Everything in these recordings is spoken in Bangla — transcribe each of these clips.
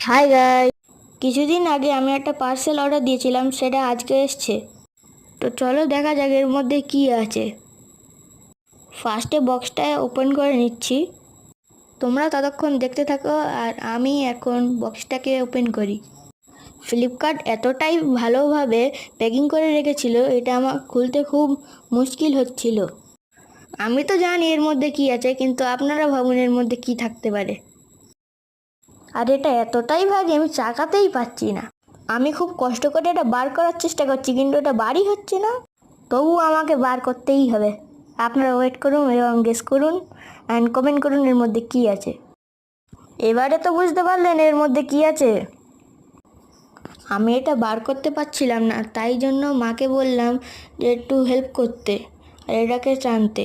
হাই গাইস, কিছুদিন আগে আমি একটা পার্সেল অর্ডার দিয়েছিলাম, সেটা আজকে এসছে। তো চলো দেখা যাক এর মধ্যে কি আছে। ফার্স্টে বক্সটা ওপেন করে নিচ্ছি, তোমরা ততক্ষণ দেখতে থাকো আর আমি এখন বক্সটাকে ওপেন করি। ফ্লিপকার্ট এতটাই ভালোভাবে প্যাকিং করে রেখেছিল, এটা আমার খুলতে খুব মুশকিল হচ্ছিল। আমি তো জানি এর মধ্যে কি আছে, কিন্তু আপনারা ভাবুন এর মধ্যে কি থাকতে পারে। আর এটা এতটাই ভারী আমি চাকাতেই পাচ্ছি না। আমি খুব কষ্ট করে এটা বার করার চেষ্টা করছি, কিন্তু এটা বারই হচ্ছে না। তবুও আমাকে বার করতেই হবে। আপনারা ওয়েট করুন এবং গেস করুন অ্যান্ড কমেন্ট করুন এর মধ্যে কি আছে। এবারে তো বুঝতে পারলেন এর মধ্যে কি আছে। আমি এটা বার করতে পারছিলাম না, তাই জন্য মাকে বললাম যে একটু হেল্প করতে আর এটাকে টানতে।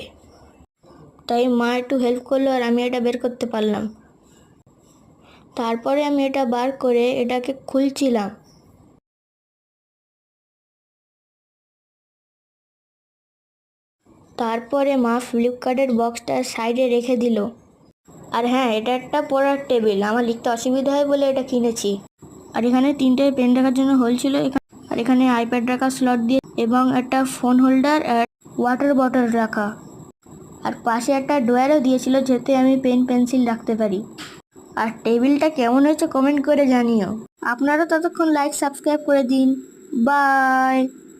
তাই মা একটু হেল্প করলো আর আমি এটা বের করতে পারলাম। তারপরে আমি এটা বার করে এটাকে খুলছিলাম। তারপরে মা ফ্লিপকার্টের বক্সটা সাইডে রেখে দিল। আর হ্যাঁ, এটা একটা পড়ার টেবিল, আমার লিখতে অসুবিধা হয় বলে এটা কিনেছি। আর এখানে তিনটে পেন রাখার জন্য হোল ছিল, আর এখানে আইপ্যাড রাখার স্লট দিয়ে এবং একটা ফোন হোল্ডার আর ওয়াটার বটল রাখা। আর পাশে একটা ড্রয়ারও দিয়েছিল, যাতে আমি পেন পেন্সিল রাখতে পারি। আর টেবিলটা কেমন হয়েছে কমেন্ট করে জানিও। আপনারা ততক্ষণ লাইক সাবস্ক্রাইব করে দিন। বাই।